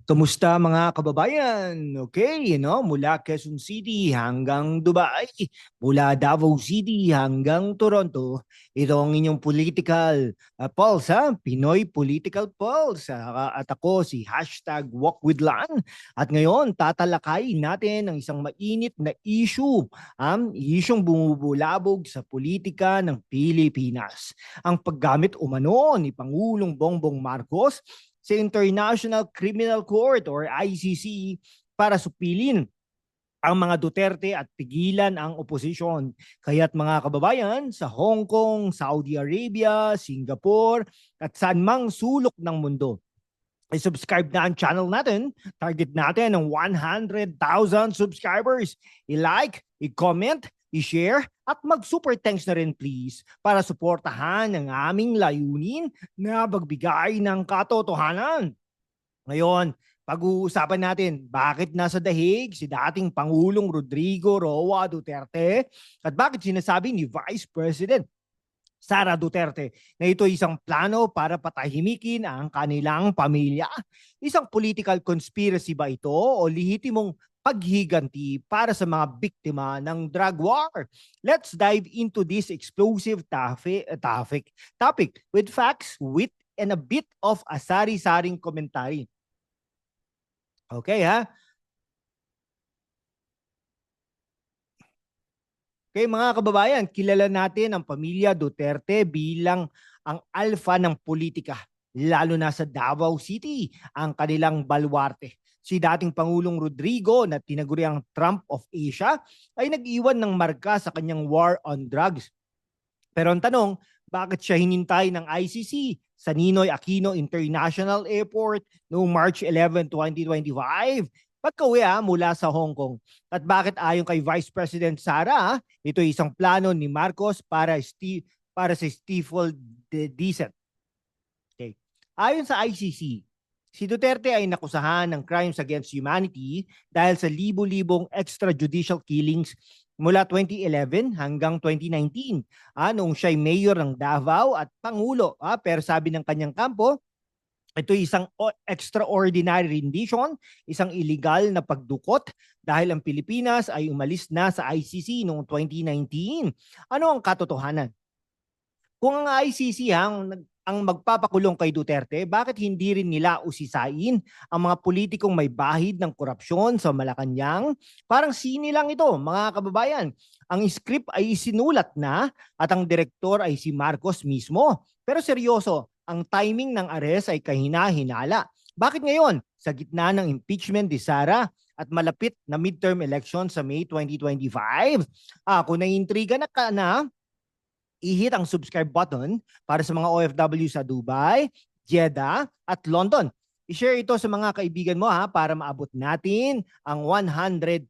Kumusta mga kababayan? Okay, mula Quezon City hanggang Dubai, mula Davao City hanggang Toronto. Ito ang inyong political pulse, ha? Pinoy Political Pulse. At ako si #WalkWithLan. At ngayon, tatalakayin natin ang isang mainit na issue, isyong bumubulabog sa politika ng Pilipinas. Ang paggamit umano ni Pangulong Bongbong Marcos sa International Criminal Court or ICC para supilin ang mga Duterte at pigilan ang oposisyon. Kaya't mga kababayan, sa Hong Kong, Saudi Arabia, Singapore at saan mang sulok ng mundo, i-subscribe na ang channel natin. Target natin ang 100,000 subscribers. I-like, i-comment, i-share, at mag-super thanks na rin please para suportahan ang aming layunin na magbigay ng katotohanan. Ngayon, pag-uusapan natin bakit nasa dahig si dating Pangulong Rodrigo Roa Duterte at bakit sinasabi ni Vice President Sara Duterte na ito isang plano para patahimikin ang kanilang pamilya. Isang political conspiracy ba ito o lehitimong paghiganti para sa mga biktima ng drug war? Let's dive into this explosive topic with facts, wit, and a bit of a sari-saring commentary. Okay ha? Okay mga kababayan, kilala natin ang pamilya Duterte bilang ang alpha ng politika, lalo na sa Davao City, ang kanilang baluarte. Si dating Pangulong Rodrigo na tinaguriang Trump of Asia ay nag-iwan ng marka sa kanyang war on drugs. Pero ang tanong, bakit siya hinintay ng ICC sa Ninoy Aquino International Airport noong March 11, 2025? Pagkawi mula sa Hong Kong. At bakit ayon kay Vice President Sara, ito ay isang plano ni Marcos para sa stifle decent. Okay. Ayon sa ICC, si Duterte ay nakusahan ng crimes against humanity dahil sa libo-libong extrajudicial killings mula 2011 hanggang 2019. Noong siya'y mayor ng Davao at Pangulo. Pero sabi ng kanyang kampo, ito isang extraordinary rendition, isang illegal na pagdukot dahil ang Pilipinas ay umalis na sa ICC noong 2019. Ano ang katotohanan? Kung ang ICC ang magpapakulong kay Duterte, bakit hindi rin nila usisain ang mga politikong may bahid ng korupsyon sa Malacanang? Parang sini lang ito, mga kababayan. Ang script ay isinulat na at ang direktor ay si Marcos mismo. Pero seryoso, ang timing ng arrest ay kahina-hinala. Bakit ngayon? Sa gitna ng impeachment ni Sara at malapit na midterm election sa May 2025? Kung naiintriga na ka na, i-hit ang subscribe button para sa mga OFW sa Dubai, Jeddah at London. I-share ito sa mga kaibigan mo para maabot natin ang 100,000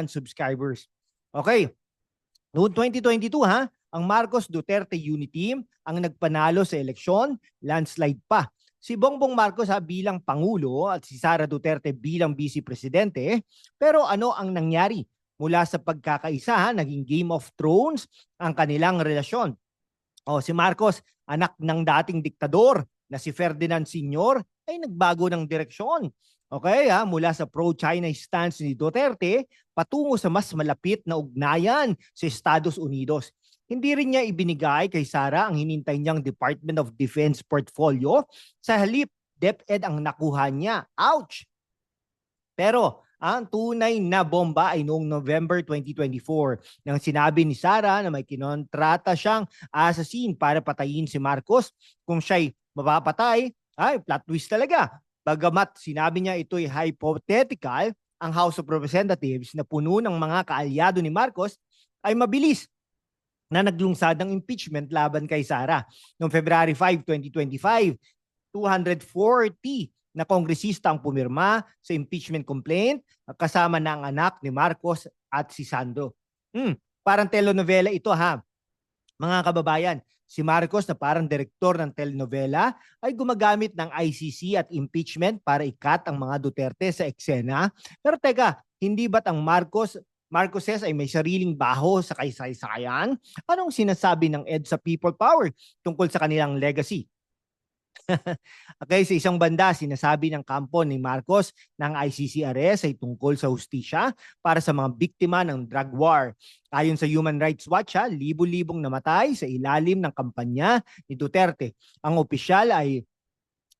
subscribers. Okay. Noong 2022 ang Marcos Duterte Unity ang nagpanalo sa eleksyon, landslide pa. Si Bongbong Marcos bilang Pangulo at si Sara Duterte bilang Vice Presidente. Pero ano ang nangyari? Mula sa pagkakaisa, naging Game of Thrones ang kanilang relasyon. Si Marcos, anak ng dating diktador na si Ferdinand Sr., ay nagbago ng direksyon. Okay, mula sa pro-China stance ni Duterte patungo sa mas malapit na ugnayan sa Estados Unidos. Hindi rin niya ibinigay kay Sara ang hinintay niyang Department of Defense portfolio. Sa halip, DepEd ang nakuha niya. Ouch! Pero ang tunay na bomba ay noong November 2024 nang sinabi ni Sara na may kinontrata siyang assassin para patayin si Marcos. Kung siya'y mapapatay, ay plot twist talaga. Bagamat sinabi niya ito'y hypothetical, ang House of Representatives na puno ng mga kaalyado ni Marcos ay mabilis na naglungsad ng impeachment laban kay Sara. Noong February 5, 2025, 240 na kongresista ang pumirma sa impeachment complaint kasama na ang anak ni Marcos at si Sandro. Parang telenovela ito mga kababayan. Si Marcos na parang direktor ng telenovela ay gumagamit ng ICC at impeachment para ikat ang mga Duterte sa eksena. Pero teka, hindi ba't ang Marcoses ay may sariling baho sa kaysaysayan? Anong sinasabi ng EDSA People Power tungkol sa kanilang legacy? Okay, sa isang banda, sinasabi ng kampo ni Marcos ng ICC arrest ay tungkol sa hustisya para sa mga biktima ng drug war. Ayon sa Human Rights Watch, libo-libong namatay sa ilalim ng kampanya ni Duterte. Ang opisyal ay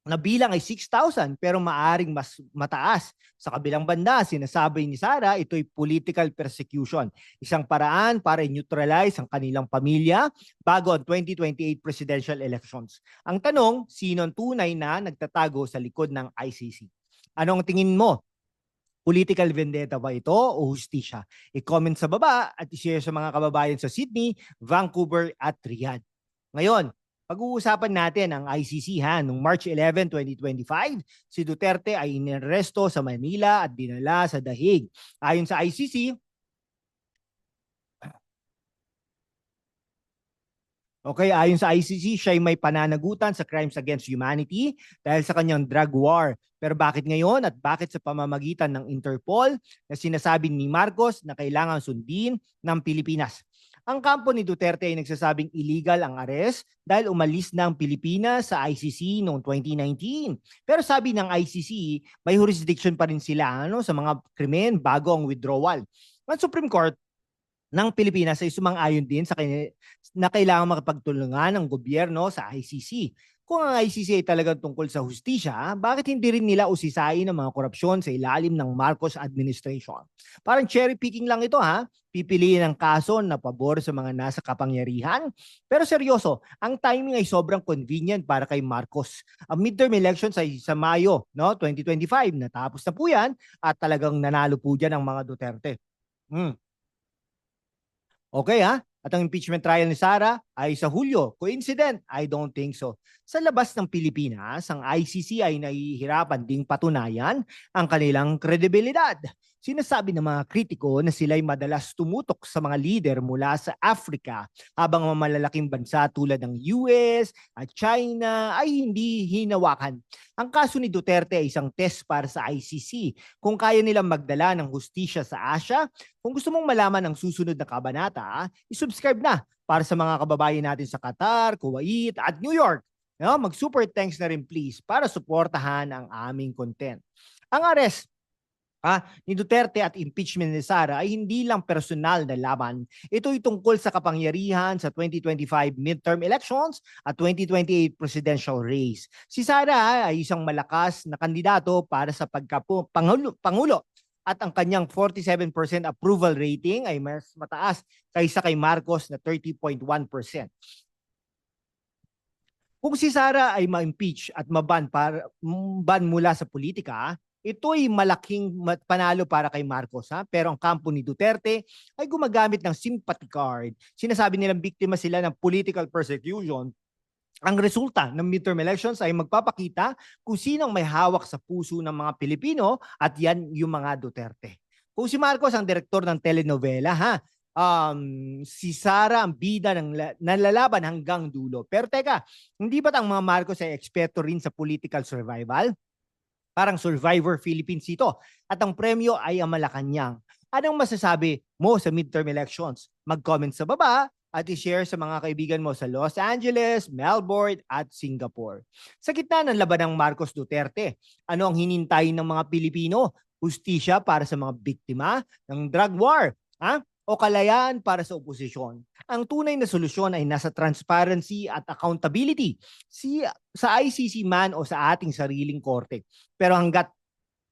nabilang ay 6,000 pero maaring mas mataas. Sa kabilang banda, sinasabi ni Sara, ito'y political persecution. Isang paraan para i-neutralize ang kanilang pamilya bago ang 2028 presidential elections. Ang tanong, sino ang tunay na nagtatago sa likod ng ICC? Ano ang tingin mo? Political vendetta ba ito o hustisya? I-comment sa baba at i-share sa mga kababayan sa Sydney, Vancouver at Riyadh. Ngayon, pag-uusapan natin ang ICC noong March 11, 2025, si Duterte ay inaresto sa Manila at dinala sa The Hague. Ayon sa ICC, ayon sa ICC, siya ay may pananagutan sa crimes against humanity dahil sa kanyang drug war. Pero bakit ngayon at bakit sa pamamagitan ng Interpol na sinasabi ni Marcos na kailangan sundin ng Pilipinas? Ang kampo ni Duterte ay nagsasabing illegal ang arrest dahil umalis ng Pilipinas sa ICC noong 2019. Pero sabi ng ICC, may jurisdiction pa rin sila sa mga krimen bago ang withdrawal. Ang Supreme Court ng Pilipinas ay sumang-ayon din na kailangan makapagtulungan ng gobyerno sa ICC. Kung ang ICC ay talagang tungkol sa hustisya, bakit hindi rin nila usisain ang mga korupsyon sa ilalim ng Marcos administration? Parang cherry picking lang ito Pipiliin ang kaso na pabor sa mga nasa kapangyarihan. Pero seryoso, ang timing ay sobrang convenient para kay Marcos. Ang midterm elections ay sa Mayo 2025. Natapos na po yan at talagang nanalo po dyan ang mga Duterte. Okay At ang impeachment trial ni Sara ay sa Hulyo. Coincident? I don't think so. Sa labas ng Pilipinas, ang ICC ay nahihirapan ding patunayan ang kanilang kredibilidad. Sinasabi ng mga kritiko na sila'y madalas tumutok sa mga lider mula sa Africa habang ang malalaking bansa tulad ng US at China ay hindi hinawakan. Ang kaso ni Duterte ay isang test para sa ICC kung kaya nilang magdala ng hustisya sa Asia. Kung gusto mong malaman ang susunod na kabanata, isubscribe na para sa mga kababayan natin sa Qatar, Kuwait at New York. Mag-super thanks na rin please para suportahan ang aming content. Ang arrest ni Duterte at impeachment ni Sara ay hindi lang personal na laban. Ito ay tungkol sa kapangyarihan sa 2025 midterm elections at 2028 presidential race. Si Sara ay isang malakas na kandidato para sa pagka-pangulo at ang kanyang 47% approval rating ay mas mataas kaysa kay Marcos na 30.1%. Kung si Sara ay ma-impeach at ban mula sa politika, ito'y malaking panalo para kay Marcos. Pero ang kampo ni Duterte ay gumagamit ng sympathy card. Sinasabi nilang biktima sila ng political persecution. Ang resulta ng midterm elections ay magpapakita kung sino ang may hawak sa puso ng mga Pilipino at yan yung mga Duterte. Kung si Marcos ang direktor ng telenovela, si Sara ang bida ng nalalaban hanggang dulo. Pero teka, hindi ba't ang mga Marcos ay eksperto rin sa political survival? Parang Survivor Philippines ito. At ang premyo ay ang Malacanang. Anong masasabi mo sa midterm elections? Mag-comment sa baba at i-share sa mga kaibigan mo sa Los Angeles, Melbourne at Singapore. Sa gitna ng laban ng Marcos Duterte, ano ang hinintay ng mga Pilipino? Hustisya para sa mga biktima ng drug war? O kalayaan para sa oposisyon? Ang tunay na solusyon ay nasa transparency at accountability sa ICC man o sa ating sariling korte. Pero hanggat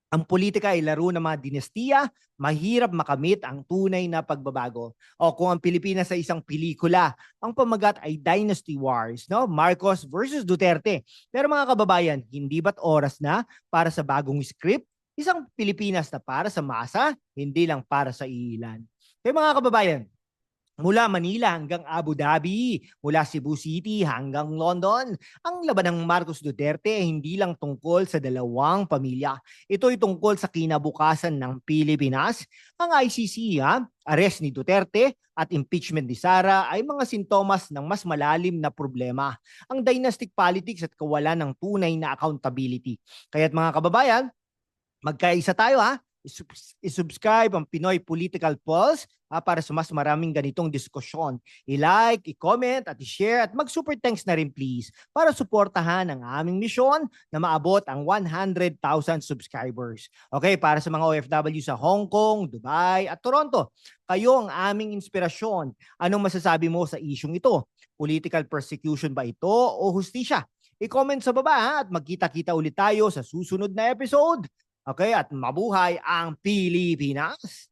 ang politika ay laro ng mga dinastiya, mahirap makamit ang tunay na pagbabago. O kung ang Pilipinas ay isang pelikula, ang pamagat ay Dynasty Wars, Marcos versus Duterte. Pero mga kababayan, hindi ba't oras na para sa bagong script? Isang Pilipinas na para sa masa, hindi lang para sa ilan. Kaya mga kababayan, mula Manila hanggang Abu Dhabi, mula Cebu City hanggang London, ang laban ng Marcos Duterte ay hindi lang tungkol sa dalawang pamilya. Ito ay tungkol sa kinabukasan ng Pilipinas. Ang ICC, arrest ni Duterte at impeachment ni Sara ay mga sintomas ng mas malalim na problema. Ang dynastic politics at kawalan ng tunay na accountability. Kaya't mga kababayan, magkaisa tayo isubscribe ang Pinoy Political Pulse para sa mas maraming ganitong diskusyon. I-like, i-comment at i-share at mag-super thanks na rin please para suportahan ang aming misyon na maabot ang 100,000 subscribers. Okay, para sa mga OFW sa Hong Kong, Dubai at Toronto, kayo ang aming inspirasyon. Anong masasabi mo sa isyung ito? Political persecution ba ito o hustisya? I-comment sa baba ha, at magkita-kita ulit tayo sa susunod na episode. Okay, at mabuhay ang Pilipinas!